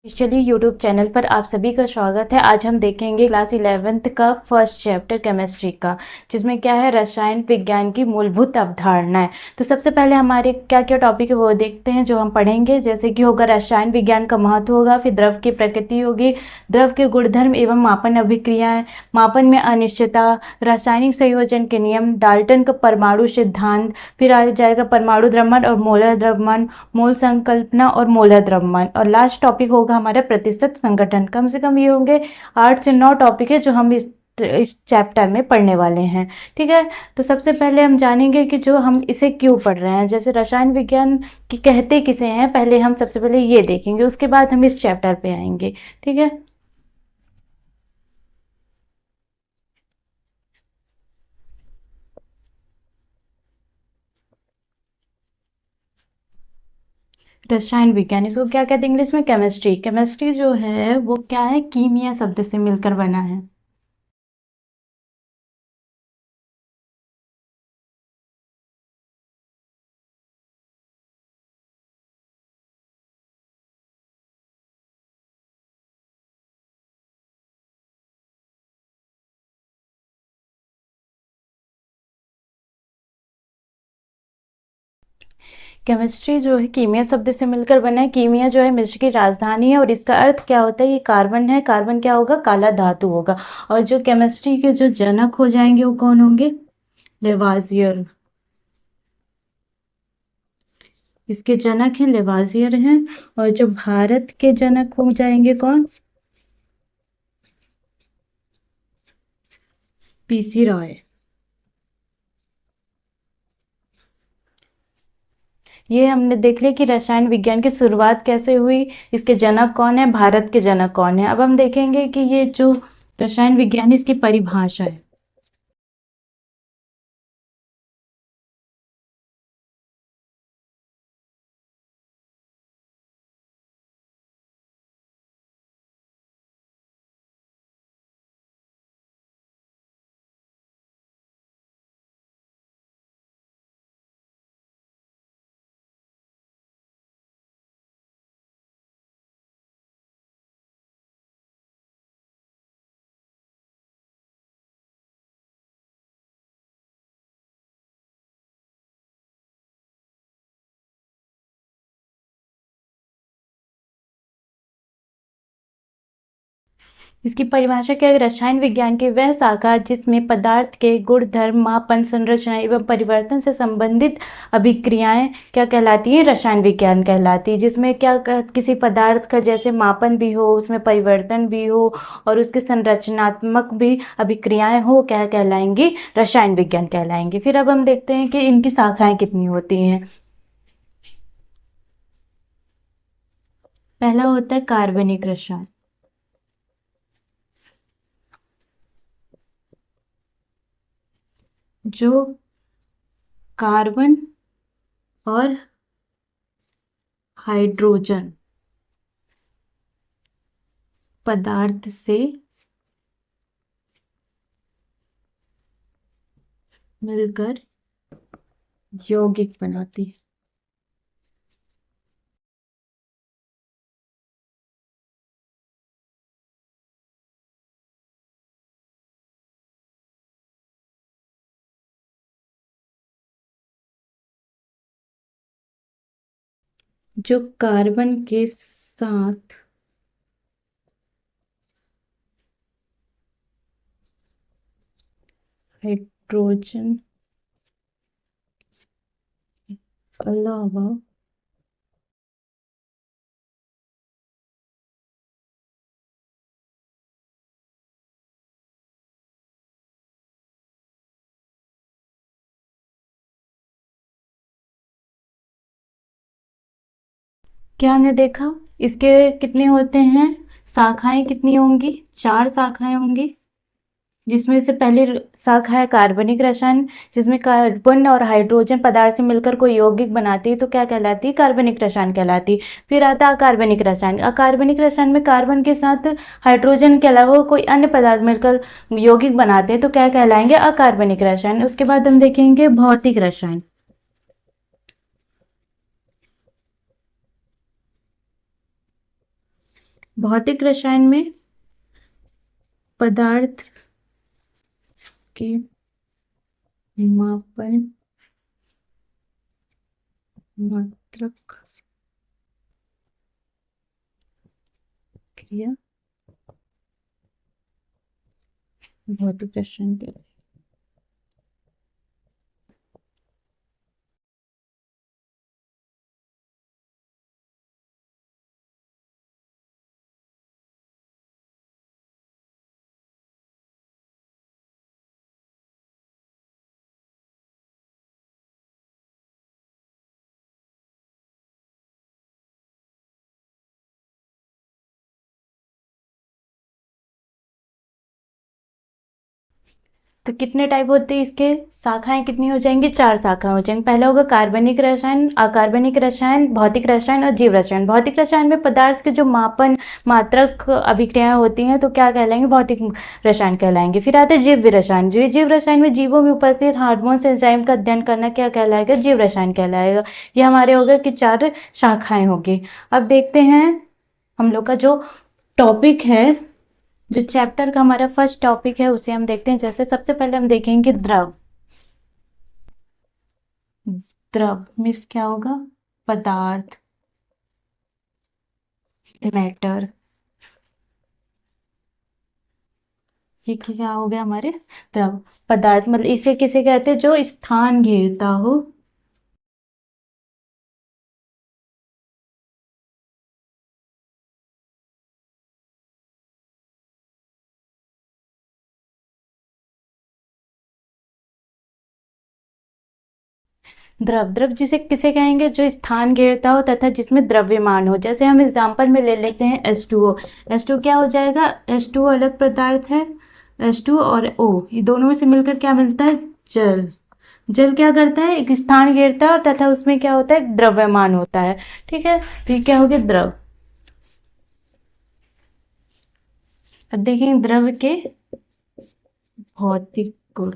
चलिए YouTube channel पर आप सभी का स्वागत है। आज हम देखेंगे क्लास 11th का फर्स्ट चैप्टर केमिस्ट्री का, जिसमें क्या है रसायन विज्ञान की मूलभूत अवधारणाएं। तो सबसे पहले हमारे क्या क्या टॉपिक है वो देखते हैं जो हम पढ़ेंगे। जैसे कि होगा रसायन विज्ञान का महत्व होगा, फिर द्रव की प्रकृति होगी, द्रव के गुणधर्म एवं मापन अभिक्रियाएं, मापन में अनिश्चितता, रासायनिक संयोजन के नियम, डाल्टन का परमाणु सिद्धांत, फिर आ जाएगा परमाणु द्रव्यमान और मोलर द्रव्यमान, मोल संकल्पना और मोलर द्रव्यमान, और लास्ट टॉपिक होगा हमारा प्रतिशत संगठन। कम से कम ये होंगे 8 से 9 टॉपिक है जो हम इस चैप्टर में पढ़ने वाले हैं। ठीक है, तो सबसे पहले हम जानेंगे कि जो हम इसे क्यों पढ़ रहे हैं। जैसे रसायन विज्ञान की कहते किसे हैं, पहले हम सबसे पहले ये देखेंगे, उसके बाद हम इस चैप्टर पे आएंगे। ठीक है, रसायन विज्ञान इसको क्या कहते हैं इंग्लिश में? केमिस्ट्री। केमिस्ट्री जो है वो क्या है, कीमिया शब्द से मिलकर बना है। केमिस्ट्री जो है कीमिया शब्द से मिलकर बना है। कीमिया जो है मिस्र की राजधानी है और इसका अर्थ क्या होता है, ये कार्बन है। कार्बन क्या होगा, काला धातु होगा। और जो केमिस्ट्री के जो जनक हो जाएंगे वो कौन होंगे, लेवाजियर। इसके जनक हैं लेवाजियर हैं। और जो भारत के जनक हो जाएंगे कौन, पीसी रॉय। ये हमने देख लिया कि रसायन विज्ञान की शुरुआत कैसे हुई, इसके जनक कौन है, भारत के जनक कौन है। अब हम देखेंगे कि ये जो रसायन विज्ञान है इसकी परिभाषा है। इसकी परिभाषा क्या है, रसायन विज्ञान की वह शाखा जिसमें पदार्थ के गुण धर्म, मापन, संरचना एवं परिवर्तन से संबंधित अभिक्रियाएं क्या कहलाती है, रसायन विज्ञान कहलाती है। जिसमें क्या किसी पदार्थ का जैसे मापन भी हो, उसमें परिवर्तन भी हो और उसके संरचनात्मक भी अभिक्रियाएं हो, क्या कहलाएंगी, रसायन विज्ञान कहलाएंगी। फिर अब हम देखते हैं कि इनकी शाखाएं कितनी होती हैं। पहला होता है कार्बनिक रसायन। जो कार्बन और हाइड्रोजन पदार्थ से मिलकर यौगिक बनाती है। जो कार्बन के साथ हाइड्रोजन अलावा क्या हमने देखा, इसके कितने होते हैं, शाखाएं कितनी होंगी, 4 शाखाएं होंगी। जिसमें से पहली शाखा है कार्बनिक रसायन, जिसमें कार्बन और हाइड्रोजन पदार्थ से मिलकर कोई यौगिक बनाती है तो क्या कहलाती है, कार्बनिक रसायन कहलाती है। फिर आता है अकार्बनिक रसायन। अकार्बनिक रसायन में कार्बन के साथ हाइड्रोजन के अलावा कोई अन्य पदार्थ मिलकर यौगिक बनाते हैं तो क्या कहलाएंगे, अकार्बनिक रसायन। उसके बाद हम देखेंगे भौतिक रसायन। भौतिक रसायन में पदार्थ के मापन, मात्रक, क्रिया, भौतिक रसायन के। तो कितने टाइप होते हैं इसके, शाखाएं कितनी हो जाएंगी, 4 शाखा हो जाएंगी। पहला होगा कार्बनिक रसायन, अकार्बनिक रसायन, भौतिक रसायन और जीव रसायन। भौतिक रसायन में पदार्थ के जो मापन, मात्रक अभिक्रियाएं होती हैं तो क्या कहलाएंगे, भौतिक रसायन कहलाएंगे। फिर आते हैं जीव रसायन। जीव रसायन में जीवों में उपस्थित हार्मोन्स, एंजाइम का अध्ययन करना क्या कहलाएगा, जीव रसायन कहलाएगा। ये हमारे हो गए कि 4 शाखाएं होगी। अब देखते हैं हम लोग का जो टॉपिक है, जो चैप्टर का हमारा फर्स्ट टॉपिक है उसे हम देखते हैं। जैसे सबसे पहले हम देखेंगे द्रव। द्रव मीन्स क्या होगा, पदार्थ, मैटर। ये क्या हो गया हमारे, द्रव पदार्थ। मतलब इसे किसे कहते हैं, जो स्थान घेरता हो, द्रव। द्रव जिसे किसे कहेंगे, जो स्थान घेरता हो तथा जिसमें द्रव्यमान हो। जैसे हम एग्जांपल में ले लेते हैं H2O। H2O क्या हो जाएगा, H2O अलग पदार्थ है, H2O और O ये दोनों में से मिलकर क्या मिलता है, जल। जल क्या करता है, एक स्थान घेरता है तथा उसमें क्या होता है, द्रव्यमान होता है। ठीक है, तो ये क्या हो गया, द्रव। अब देखेंगे द्रव के भौतिक गुण।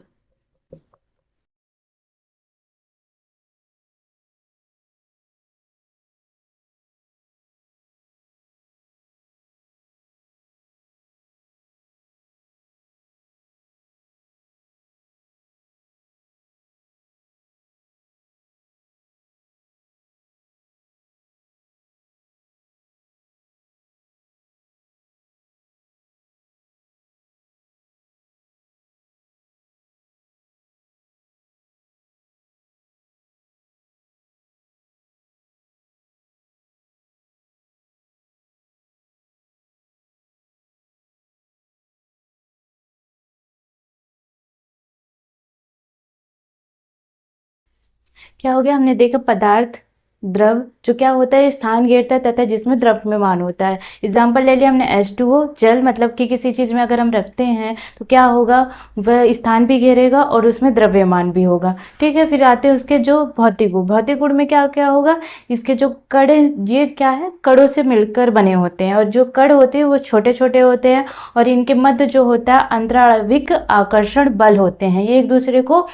क्या हो गया, हमने देखा पदार्थ, द्रव जो क्या होता है, स्थान घेरता है तथा जिसमें द्रव्यमान होता है। एग्जाम्पल ले लिया हमने H2O, जल। मतलब कि किसी चीज में अगर हम रखते हैं तो क्या होगा, वह स्थान भी घेरेगा और उसमें द्रव्यमान भी होगा। ठीक है, फिर आते हैं उसके जो भौतिक गुण। भौतिक गुण में क्या क्या होगा, इसके जो कण, ये क्या है, कणों से मिलकर बने होते हैं और जो कण होते हैं वो छोटे छोटे होते हैं और इनके मध्य जो होता है अंतराणविक आकर्षण बल होते हैं। ये एक दूसरे को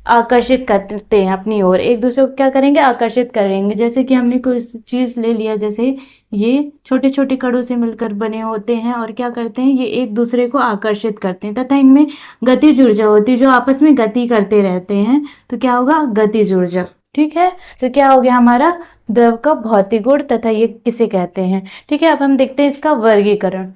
आकर्षित करते हैं अपनी ओर, एक दूसरे को क्या करेंगे, आकर्षित करेंगे। जैसे कि हमने कोई चीज ले लिया, जैसे ये छोटे छोटे कणों से मिलकर बने होते हैं और क्या करते हैं, ये एक दूसरे को आकर्षित करते हैं तथा इनमें गतिज ऊर्जा होती है, जो आपस में गति करते रहते हैं। तो क्या होगा, गतिज ऊर्जा। ठीक है, तो क्या हो गया हमारा, द्रव का भौतिक गुण तथा ये किसे कहते हैं। ठीक है, अब हम देखते हैं इसका वर्गीकरण।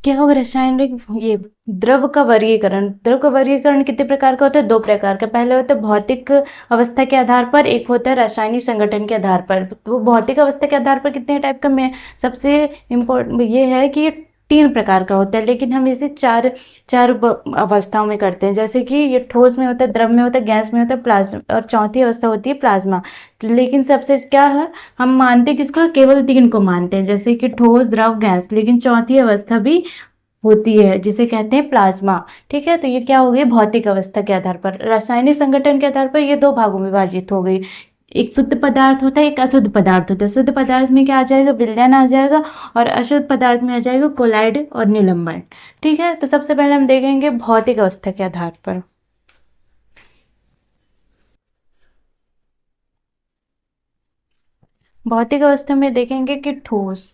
क्या होगा रासायनिक ये द्रव का वर्गीकरण कितने प्रकार का होता है? 2 प्रकार का। पहले होता है भौतिक अवस्था के आधार पर, एक होता है रासायनिक संगठन के आधार पर। तो भौतिक अवस्था के आधार पर कितने टाइप का में सबसे इम्पोर्टेंट ये है कि ये 3 प्रकार का होता है, लेकिन हम इसे चार चार अवस्थाओं में करते हैं। जैसे कि ये ठोस में होता है, द्रव में होता है, गैस में होता है, प्लाज्मा, और चौथी अवस्था होती है प्लाज्मा। लेकिन सबसे क्या है, हम मानते किसको? केवल 3 को मानते हैं, जैसे कि ठोस, द्रव, गैस। लेकिन चौथी अवस्था भी होती है जिसे कहते हैं प्लाज्मा। ठीक है, तो ये क्या हो गई? भौतिक अवस्था के आधार पर। रासायनिक संगठन के आधार पर ये 2 भागों में विभाजित हो गई। एक शुद्ध पदार्थ होता है, एक अशुद्ध पदार्थ होता है। शुद्ध पदार्थ में क्या आ जाएगा? विलयन आ जाएगा, और अशुद्ध पदार्थ में आ जाएगा कोलाइड और निलंबन। ठीक है, तो सबसे पहले हम देखेंगे भौतिक अवस्था के आधार पर। भौतिक अवस्था में देखेंगे कि ठोस,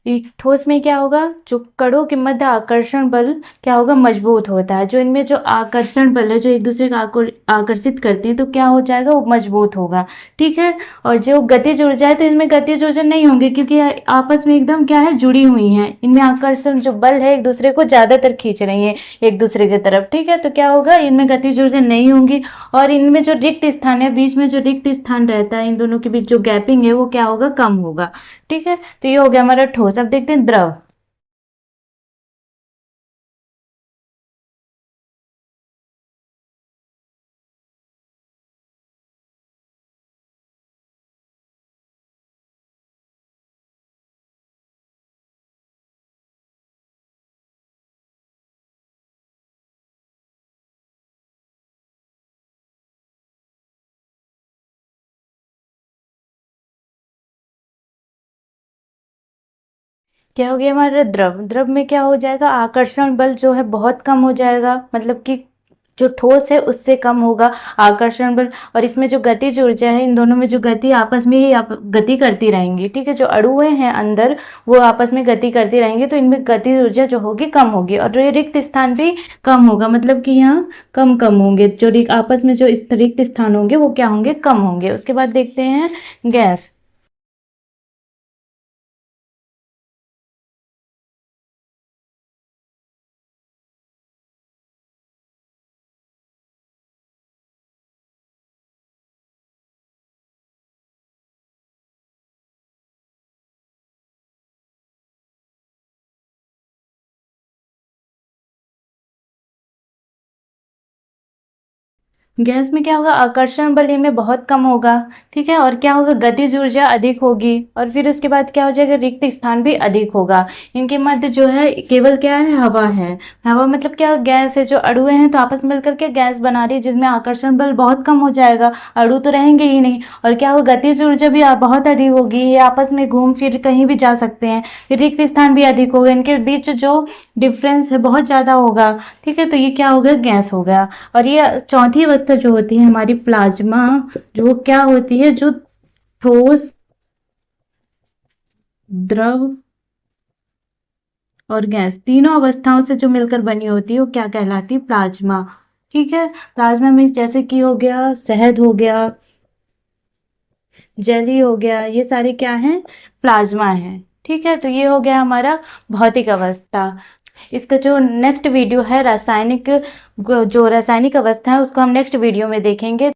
एक ठोस में क्या होगा? जो कणों के मध्य आकर्षण बल क्या होगा? मजबूत होता है। जो इनमें जो आकर्षण बल है, जो एक दूसरे को आकर्षित करते हैं, तो क्या हो जाएगा? वो मजबूत होगा। ठीक है, और जो गतिज ऊर्जा है, तो इनमें गतिज ऊर्जा नहीं होंगी, क्योंकि आपस में एकदम क्या है? जुड़ी हुई हैं। इनमें आकर्षण जो बल है एक दूसरे को ज्यादातर खींच रही है एक दूसरे की तरफ। ठीक है, तो क्या होगा? इनमें गतिज ऊर्जा नहीं होंगी, और इनमें जो रिक्त स्थान है, बीच में जो रिक्त स्थान रहता है, इन दोनों के बीच जो गैपिंग है, वो क्या होगा? कम होगा। ठीक है, तो ये हो गया हमारा ठोस। अब देखते हैं द्रव। क्या हो गया हमारा द्रव? द्रव में क्या हो जाएगा? आकर्षण बल जो है बहुत कम हो जाएगा, मतलब कि जो ठोस है उससे कम होगा आकर्षण बल। और इसमें जो गतिज ऊर्जा है, इन दोनों में जो गति आपस में ही गति करती रहेंगी। ठीक है, जो अणुएं हैं अंदर, वो आपस में गति करती रहेंगी, तो इनमें गतिज ऊर्जा जो होगी कम होगी, और जो रिक्त स्थान भी कम होगा, मतलब कि यहाँ कम कम होंगे। जो आपस में जो इस रिक्त स्थान होंगे वो क्या होंगे? कम होंगे। उसके बाद देखते हैं गैस। गैस में क्या होगा? आकर्षण बल इनमें बहुत कम होगा। ठीक है, और क्या होगा? गतिज ऊर्जा अधिक होगी, और फिर उसके बाद क्या हो जाएगा? रिक्त स्थान भी अधिक होगा। इनके मध्य जो है केवल क्या है? हवा है। हवा मतलब क्या? गैस है। जो अणुएं हैं तो आपस में मिलकर के गैस बना रही है, जिसमें आकर्षण बल बहुत कम हो जाएगा, अणु तो रहेंगे ही नहीं। और क्या होगा? गतिज ऊर्जा भी बहुत अधिक होगी, ये आपस में घूम फिर कहीं भी जा सकते हैं। फिर रिक्त स्थान भी अधिक होगा, इनके बीच जो डिफरेंस है बहुत ज्यादा होगा। ठीक है, तो ये क्या हो गया? गैस हो गया। और ये चौथी अवस्था जो होती है हमारी प्लाज्मा, जो क्या होती है? जो ठोस, द्रव और गैस तीनों अवस्थाओं से जो मिलकर बनी होती है, वो क्या कहलाती है? प्लाज्मा। ठीक है, प्लाज्मा में जैसे कि हो गया शहद, हो गया जेली, हो गया, ये सारे क्या हैं? प्लाज्मा है। ठीक है, तो ये हो गया हमारा भौतिक अवस्था। इसका जो नेक्स्ट वीडियो है रासायनिक, जो रासायनिक अवस्था है, उसको हम नेक्स्ट वीडियो में देखेंगे।